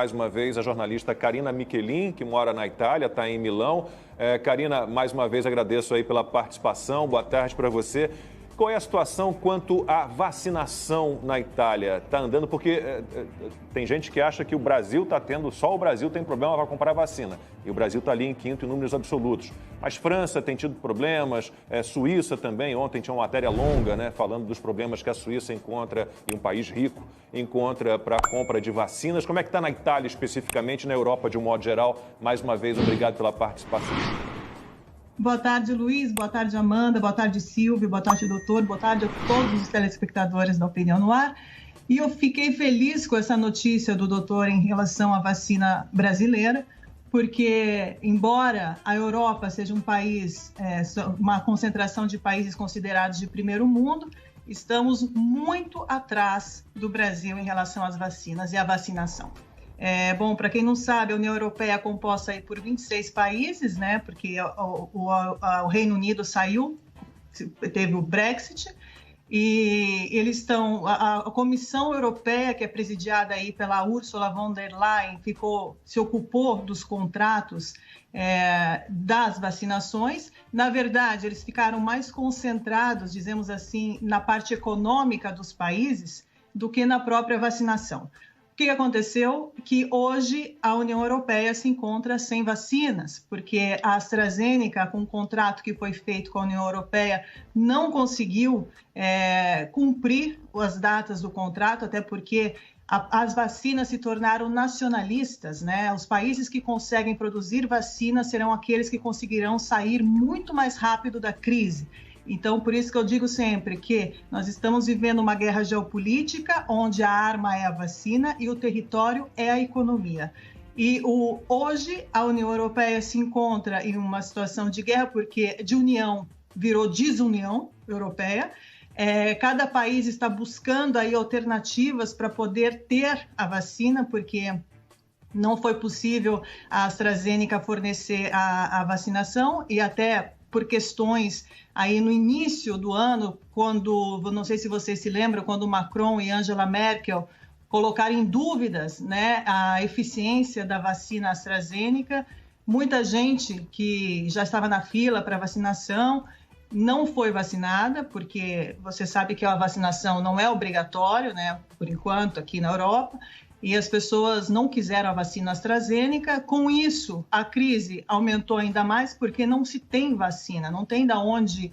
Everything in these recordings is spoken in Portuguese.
mais uma vez, a jornalista Karina Michelin, que mora na Itália, está em Milão. Karina, mais uma vez agradeço aí pela participação. Boa tarde para você. Qual é a situação quanto à vacinação na Itália? Está andando? Porque tem gente que acha que o Brasil está tendo, só o Brasil tem problema para comprar vacina. E o Brasil está ali em quinto em números absolutos. Mas França tem tido problemas, Suíça também. Ontem tinha uma matéria longa, né, falando dos problemas que a Suíça encontra, e um país rico, encontra para a compra de vacinas. Como é que está na Itália especificamente, na Europa de um modo geral? Mais uma vez, obrigado pela participação. Boa tarde, Luiz. Boa tarde, Amanda. Boa tarde, Silvio. Boa tarde, doutor. Boa tarde a todos os telespectadores da Opinião no Ar. E eu fiquei feliz com essa notícia do doutor em relação à vacina brasileira, porque, embora a Europa seja um país, uma concentração de países considerados de primeiro mundo, estamos muito atrás do Brasil em relação às vacinas e à vacinação. Bom, para quem não sabe, a União Europeia é composta aí por 26 países, né? Porque o Reino Unido saiu, teve o Brexit, e eles estão, a Comissão Europeia, que é presidiada aí pela Ursula von der Leyen, se ocupou dos contratos das vacinações. Na verdade, eles ficaram mais concentrados, dizemos assim, na parte econômica dos países do que na própria vacinação. O que aconteceu? Que hoje a União Europeia se encontra sem vacinas, porque a AstraZeneca, com o contrato que foi feito com a União Europeia, não conseguiu cumprir as datas do contrato, até porque as vacinas se tornaram nacionalistas, né? Os países que conseguem produzir vacinas serão aqueles que conseguirão sair muito mais rápido da crise. Então, por isso que eu digo sempre que nós estamos vivendo uma guerra geopolítica, onde a arma é a vacina e o território é a economia. E hoje a União Europeia se encontra em uma situação de guerra, porque de união virou desunião europeia. Cada país está buscando aí alternativas para poder ter a vacina, porque não foi possível a AstraZeneca fornecer a vacinação, e até por questões aí no início do ano, quando, não sei se vocês se lembram, quando Macron e Angela Merkel colocaram em dúvidas, né, a eficiência da vacina AstraZeneca, muita gente que já estava na fila para vacinação não foi vacinada, porque você sabe que a vacinação não é obrigatória, né, por enquanto, aqui na Europa, e as pessoas não quiseram a vacina AstraZeneca. Com isso, a crise aumentou ainda mais, porque não se tem vacina, não tem de onde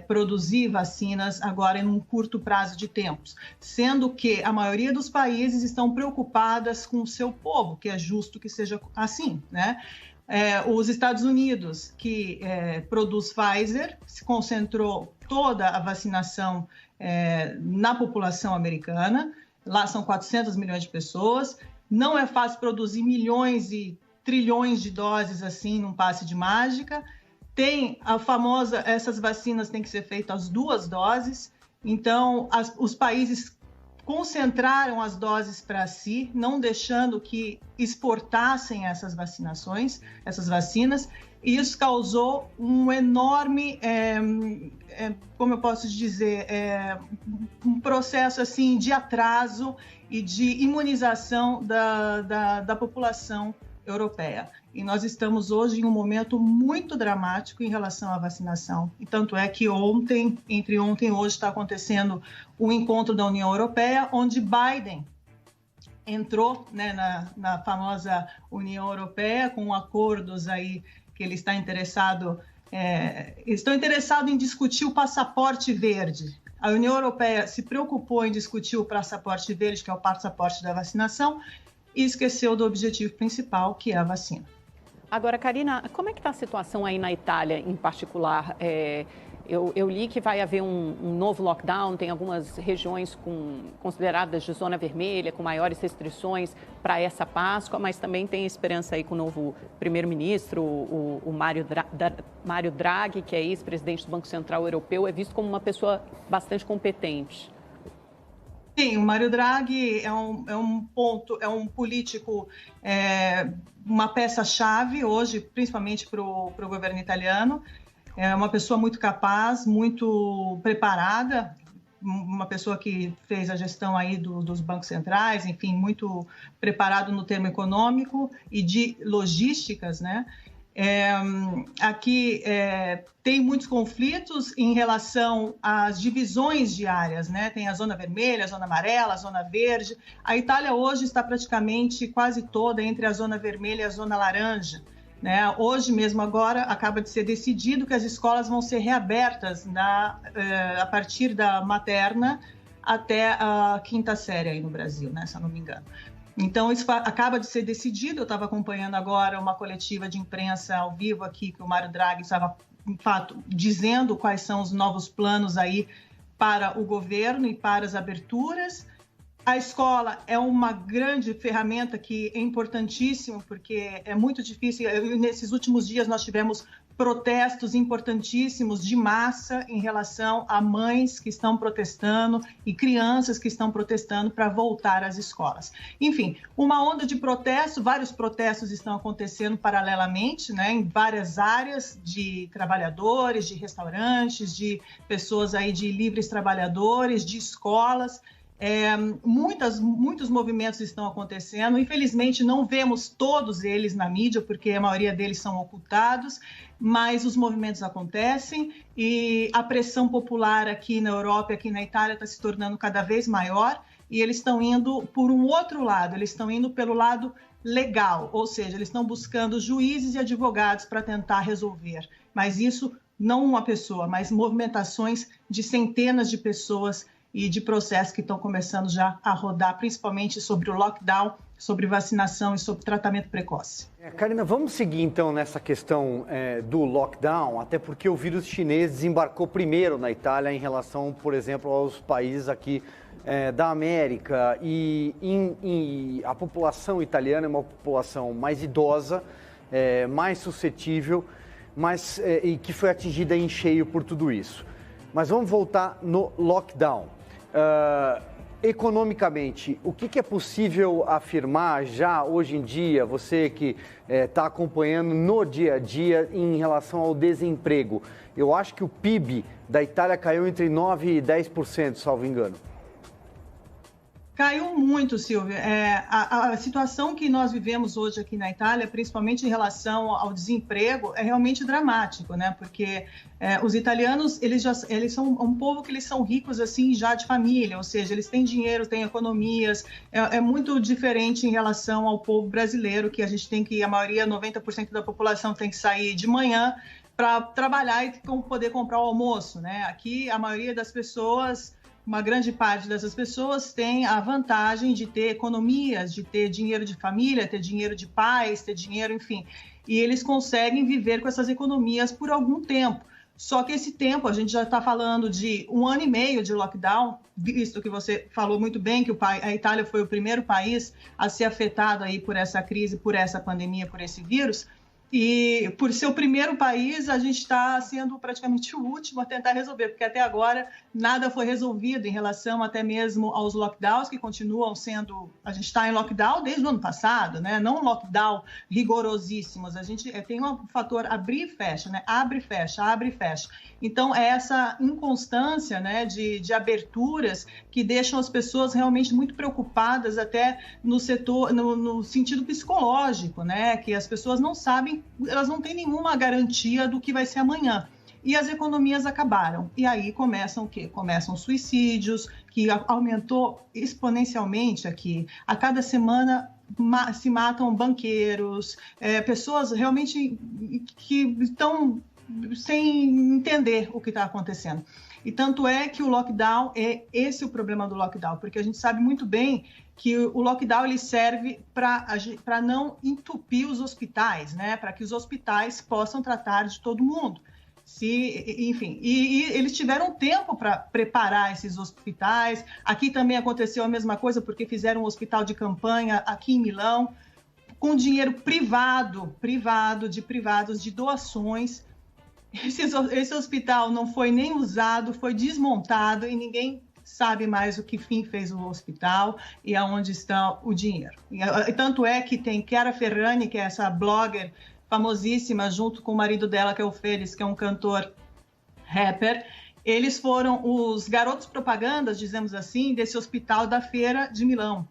produzir vacinas agora em um curto prazo de tempos, sendo que a maioria dos países estão preocupadas com o seu povo, que é justo que seja assim, né? Os Estados Unidos, que produz Pfizer, se concentrou toda a vacinação na população americana. Lá são 400 milhões de pessoas. Não é fácil produzir milhões e trilhões de doses assim num passe de mágica. Tem a famosa, essas vacinas têm que ser feitas as 2 doses. Então, os países concentraram as doses para si, não deixando que exportassem essas vacinações, essas vacinas, e isso causou um enorme, como eu posso dizer, um processo assim de atraso e de imunização da população europeia. E nós estamos hoje em um momento muito dramático em relação à vacinação. E tanto é que entre ontem e hoje, está acontecendo o encontro da União Europeia, onde Biden entrou, né, na famosa União Europeia, com acordos aí que ele está interessado, estão interessados em discutir o passaporte verde. A União Europeia se preocupou em discutir o passaporte verde, que é o passaporte da vacinação, e esqueceu do objetivo principal, que é a vacina. Agora, Karina, como é que está a situação aí na Itália, em particular? Eu li que vai haver um novo lockdown, tem algumas regiões consideradas de zona vermelha, com maiores restrições para essa Páscoa, mas também tem esperança aí com o novo primeiro-ministro, o Mário Draghi, que é ex-presidente do Banco Central Europeu, é visto como uma pessoa bastante competente. Sim, o Mário Draghi é um político, uma peça-chave hoje, principalmente para o governo italiano. É uma pessoa muito capaz, muito preparada, uma pessoa que fez a gestão aí dos bancos centrais, enfim, muito preparado no termo econômico e de logísticas, né? Aqui tem muitos conflitos em relação às divisões de áreas, né? Tem a zona vermelha, a zona amarela, a zona verde. A Itália hoje está praticamente quase toda entre a zona vermelha e a zona laranja, né? Hoje mesmo, agora, acaba de ser decidido que as escolas vão ser reabertas a partir da materna até a 5ª série aí no Brasil, né? Se eu não me engano. Então, isso acaba de ser decidido. Eu estava acompanhando agora uma coletiva de imprensa ao vivo aqui, que o Mário Draghi estava, de fato, dizendo quais são os novos planos aí para o governo e para as aberturas. A escola é uma grande ferramenta que é importantíssima, porque é muito difícil. Nesses últimos dias, nós tivemos protestos importantíssimos de massa em relação a mães que estão protestando e crianças que estão protestando para voltar às escolas. Enfim, uma onda de protesto, vários protestos estão acontecendo paralelamente, né, em várias áreas de trabalhadores, de restaurantes, de pessoas aí de livres trabalhadores, de escolas. Muitos movimentos estão acontecendo. Infelizmente, não vemos todos eles na mídia, porque a maioria deles são ocultados, mas os movimentos acontecem e a pressão popular aqui na Europa e aqui na Itália está se tornando cada vez maior, e eles estão indo por um outro lado, eles estão indo pelo lado legal, ou seja, eles estão buscando juízes e advogados para tentar resolver. Mas isso, não uma pessoa, mas movimentações de centenas de pessoas e de processos que estão começando já a rodar, principalmente sobre o lockdown, sobre vacinação e sobre tratamento precoce. Karina, vamos seguir então nessa questão do lockdown, até porque o vírus chinês desembarcou primeiro na Itália em relação, por exemplo, aos países aqui da América, e a população italiana é uma população mais idosa, mais suscetível, e que foi atingida em cheio por tudo isso. Mas vamos voltar no lockdown. Economicamente, o que é possível afirmar já hoje em dia, você que está acompanhando no dia a dia em relação ao desemprego? Eu acho que o PIB da Itália caiu entre 9% e 10%, salvo engano. Caiu muito, Silvia. A situação que nós vivemos hoje aqui na Itália, principalmente em relação ao desemprego, é realmente dramático, né? Porque os italianos, eles são um povo que eles são ricos assim já de família, ou seja, eles têm dinheiro, têm economias. É muito diferente em relação ao povo brasileiro, que a gente tem que, a maioria, 90% da população tem que sair de manhã para trabalhar e poder comprar o almoço, né? Aqui, a maioria das pessoas, uma grande parte dessas pessoas tem a vantagem de ter economias, de ter dinheiro de família, ter dinheiro de pais, ter dinheiro, enfim. E eles conseguem viver com essas economias por algum tempo. Só que esse tempo, a gente já está falando de 1 ano e meio de lockdown, visto que você falou muito bem que a Itália foi o primeiro país a ser afetado aí por essa crise, por essa pandemia, por esse vírus. E por ser o primeiro país, a gente está sendo praticamente o último a tentar resolver, porque até agora nada foi resolvido em relação até mesmo aos lockdowns, que continuam sendo... A gente está em lockdown desde o ano passado, né? Não um lockdown rigorosíssimos. A gente tem um fator abrir e fecha, né? Abre e fecha, abre e fecha. Então, é essa inconstância, né, de aberturas que deixam as pessoas realmente muito preocupadas, até no setor, no sentido psicológico, né? Que as pessoas não sabem, elas não têm nenhuma garantia do que vai ser amanhã. E as economias acabaram. E aí começam o quê? Começam suicídios, que aumentou exponencialmente aqui. A cada semana se matam banqueiros, pessoas realmente que estão sem entender o que está acontecendo. E tanto é que o lockdown, esse é o problema do lockdown, porque a gente sabe muito bem que o lockdown ele serve para não entupir os hospitais, né? Para que os hospitais possam tratar de todo mundo. Enfim, e eles tiveram tempo para preparar esses hospitais. Aqui também aconteceu a mesma coisa, porque fizeram um hospital de campanha aqui em Milão, com dinheiro privado de privados, de doações. Esse hospital não foi nem usado, foi desmontado e ninguém sabe mais o que fim fez o hospital e aonde está o dinheiro. E tanto é que tem Chiara Ferragni, que é essa blogger famosíssima, junto com o marido dela, que é o Félix, que é um cantor rapper, Eles foram os garotos propagandas, dizemos assim, desse hospital da Feira de Milão.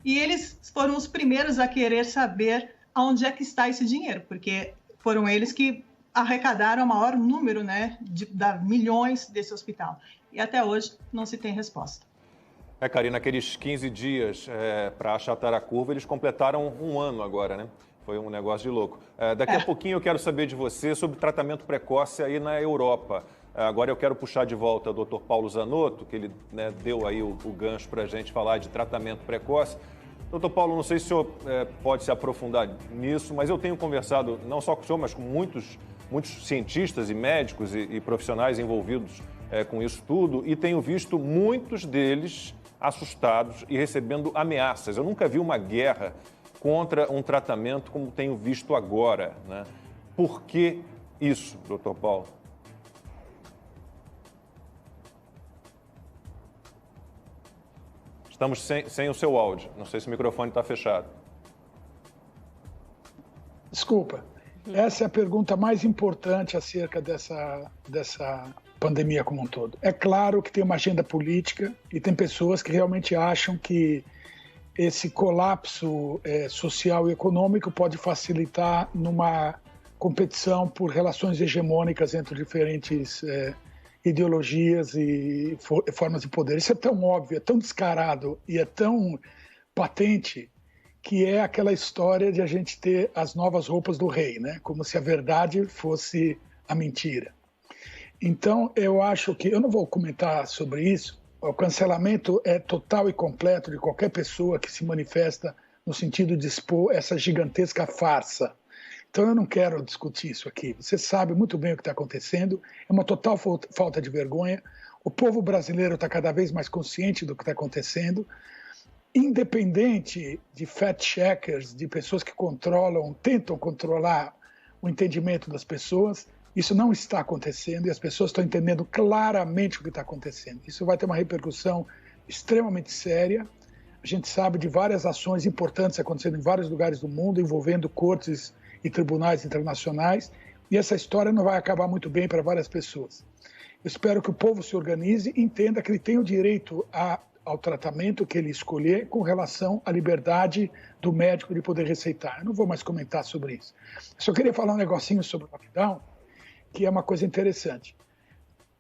E eles foram os primeiros a querer saber onde é que está esse dinheiro, porque foram eles que arrecadaram o maior número, né, de milhões desse hospital. E até hoje não se tem resposta. Karina, aqueles 15 dias para achatar a curva, eles completaram um ano agora, né? Foi um negócio de louco. Daqui a pouquinho eu quero saber de você sobre tratamento precoce aí na Europa. Agora eu quero puxar de volta o Dr. Paulo Zanotto, que ele, né, deu aí o gancho para a gente falar de tratamento precoce. Doutor Paulo, não sei se o senhor pode se aprofundar nisso, mas eu tenho conversado não só com o senhor, mas com muitos cientistas e médicos e profissionais envolvidos com isso tudo, e tenho visto muitos deles assustados e recebendo ameaças. Eu nunca vi uma guerra contra um tratamento como tenho visto agora, né? Por que isso, doutor Paulo? Estamos sem o seu áudio. Não sei se o microfone está fechado. Desculpa. Essa é a pergunta mais importante acerca dessa pandemia como um todo. É claro que tem uma agenda política e tem pessoas que realmente acham que esse colapso social e econômico pode facilitar numa competição por relações hegemônicas entre diferentes ideologias e formas de poder. Isso é tão óbvio, é tão descarado e é tão patente que é aquela história de a gente ter as novas roupas do rei, né? Como se a verdade fosse a mentira. Então, eu acho que... Eu não vou comentar sobre isso. O cancelamento é total e completo de qualquer pessoa que se manifesta no sentido de expor essa gigantesca farsa. Então, eu não quero discutir isso aqui. Você sabe muito bem o que está acontecendo. É uma total falta de vergonha. O povo brasileiro está cada vez mais consciente do que está acontecendo. Independente de fact-checkers, de pessoas que tentam controlar o entendimento das pessoas, isso não está acontecendo e as pessoas estão entendendo claramente o que está acontecendo. Isso vai ter uma repercussão extremamente séria. A gente sabe de várias ações importantes acontecendo em vários lugares do mundo, envolvendo cortes e tribunais internacionais, e essa história não vai acabar muito bem para várias pessoas. Eu espero que o povo se organize e entenda que ele tem o direito ao tratamento que ele escolher com relação à liberdade do médico de poder receitar. Eu não vou mais comentar sobre isso. Eu só queria falar um negocinho sobre o lockdown, que é uma coisa interessante.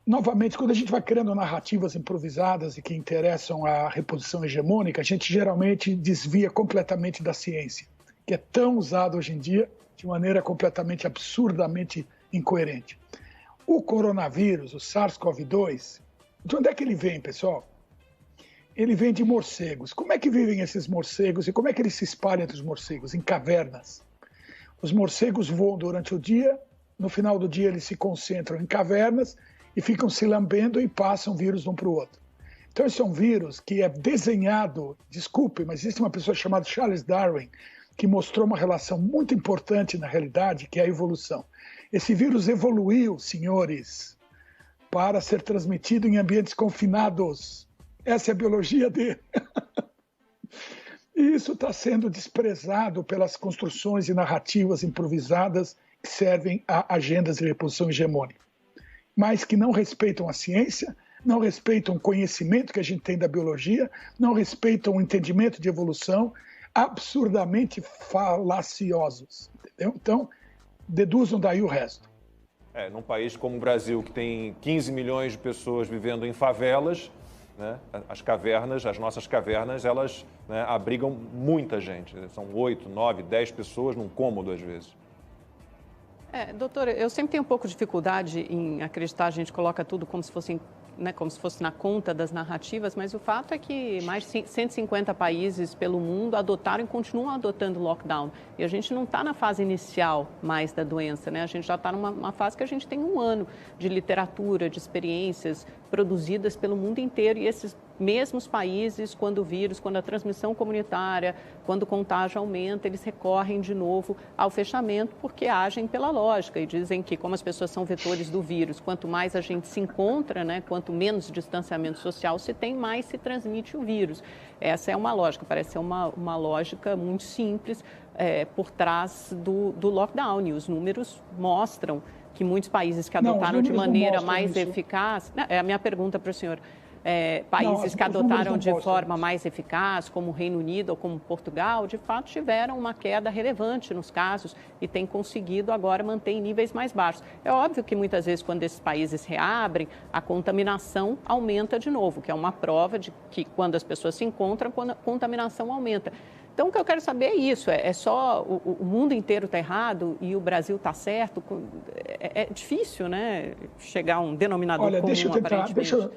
Novamente, quando a gente vai criando narrativas improvisadas e que interessam à reposição hegemônica, a gente geralmente desvia completamente da ciência, que é tão usada hoje em dia de maneira completamente, absurdamente incoerente. O coronavírus, o SARS-CoV-2, de onde é que ele vem, pessoal? Ele vem de morcegos. Como é que vivem esses morcegos e como é que eles se espalham entre os morcegos? Em cavernas. Os morcegos voam durante o dia, no final do dia eles se concentram em cavernas e ficam se lambendo e passam vírus de um para o outro. Então esse é um vírus que é desenhado, desculpe, mas existe uma pessoa chamada Charles Darwin que mostrou uma relação muito importante na realidade, que é a evolução. Esse vírus evoluiu, senhores, para ser transmitido em ambientes confinados. Essa é a biologia dele. E isso está sendo desprezado pelas construções e narrativas improvisadas que servem a agendas de reposição hegemônica, mas que não respeitam a ciência, não respeitam o conhecimento que a gente tem da biologia, não respeitam o entendimento de evolução, absurdamente falaciosos. Entendeu? Então, deduzam daí o resto. Num país como o Brasil, que tem 15 milhões de pessoas vivendo em favelas, né, as cavernas, as nossas cavernas, elas, né, abrigam muita gente. São 8, 9, 10 pessoas num cômodo, às vezes. Doutora, eu sempre tenho um pouco de dificuldade em acreditar, a gente coloca tudo como se fosse, né, como se fosse na conta das narrativas, mas o fato é que mais de 150 países pelo mundo adotaram e continuam adotando lockdown. E a gente não está na fase inicial mais da doença, né? A gente já está numa fase que a gente tem um ano de literatura, de experiências produzidas pelo mundo inteiro e esses mesmos países, quando o vírus, quando a transmissão comunitária, quando o contágio aumenta, eles recorrem de novo ao fechamento porque agem pela lógica e dizem que como as pessoas são vetores do vírus, quanto mais a gente se encontra, né, quanto menos distanciamento social se tem, mais se transmite o vírus. Essa é uma lógica, parece ser uma lógica muito simples por trás do lockdown e os números mostram que muitos países que adotaram de maneira mais isso. eficaz... É a minha pergunta para o senhor. Países que adotaram de forma mais eficaz, como o Reino Unido ou como Portugal, de fato tiveram uma queda relevante nos casos e têm conseguido agora manter em níveis mais baixos. É óbvio que muitas vezes quando esses países reabrem, a contaminação aumenta de novo, que é uma prova de que quando as pessoas se encontram, a contaminação aumenta. Então, o que eu quero saber é isso, é só o mundo inteiro está errado e o Brasil está certo? É difícil, né, chegar a um denominador comum, aparentemente.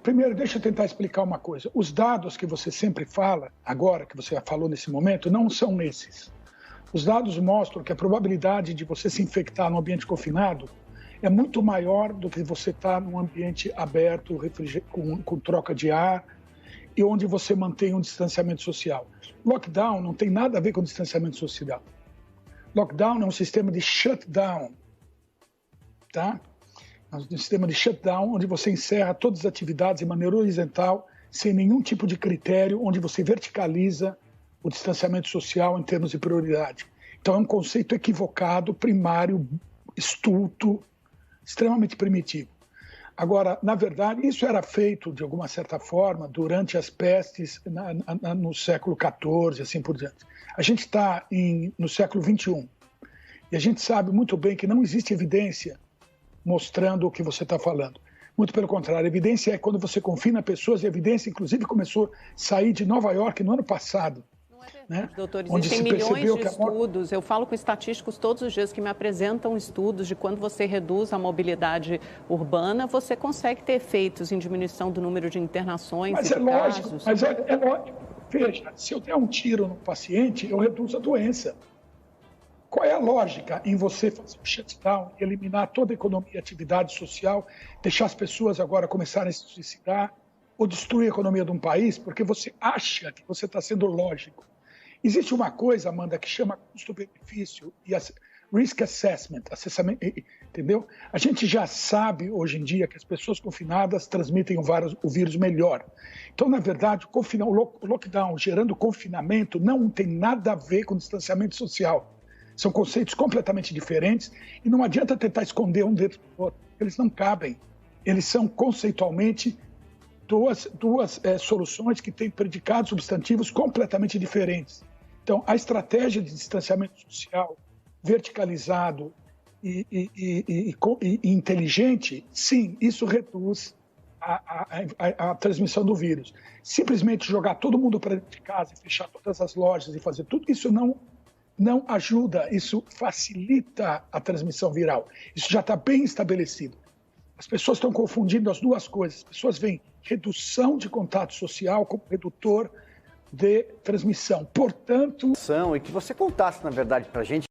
Primeiro, deixa eu tentar explicar uma coisa. Os dados que você sempre fala, agora que você falou nesse momento, não são esses. Os dados mostram que a probabilidade de você se infectar num ambiente confinado é muito maior do que você estar num ambiente aberto, com troca de ar e onde você mantém um distanciamento social. Lockdown não tem nada a ver com distanciamento social. Lockdown é um sistema de shutdown, tá? Um sistema de shutdown, onde você encerra todas as atividades de maneira horizontal, sem nenhum tipo de critério, onde você verticaliza o distanciamento social em termos de prioridade. Então, é um conceito equivocado, primário, estulto, extremamente primitivo. Agora, na verdade, isso era feito, de alguma certa forma, durante as pestes no século XIV, assim por diante. A gente está no século XXI, e a gente sabe muito bem que não existe evidência mostrando o que você está falando. Muito pelo contrário, a evidência é quando você confina pessoas, e a evidência, inclusive, começou a sair de Nova York no ano passado. Não é verdade, né? doutor, existem milhões de estudos, eu falo com estatísticos todos os dias que me apresentam estudos de quando você reduz a mobilidade urbana, você consegue ter efeitos em diminuição do número de internações e de casos. Mas é lógico. Veja, se eu der um tiro no paciente, eu reduzo a doença. Qual é a lógica em você fazer um shutdown, eliminar toda a economia e atividade social, deixar as pessoas agora começarem a se suicidar ou destruir a economia de um país porque você acha que você está sendo lógico? Existe uma coisa, Amanda, que chama custo-benefício e risk assessment, entendeu? A gente já sabe hoje em dia que as pessoas confinadas transmitem o vírus melhor. Então, na verdade, o lockdown gerando confinamento não tem nada a ver com distanciamento social. São conceitos completamente diferentes e não adianta tentar esconder um dentro do outro. Eles não cabem. Eles são conceitualmente duas soluções que têm predicados substantivos completamente diferentes. Então, a estratégia de distanciamento social verticalizado e inteligente, sim, isso reduz a transmissão do vírus. Simplesmente jogar todo mundo para dentro de casa e fechar todas as lojas e fazer tudo, isso não ajuda, isso facilita a transmissão viral. Isso já está bem estabelecido. As pessoas estão confundindo as duas coisas. As pessoas veem redução de contato social como redutor de transmissão. Portanto... E que você contasse, na verdade, para a gente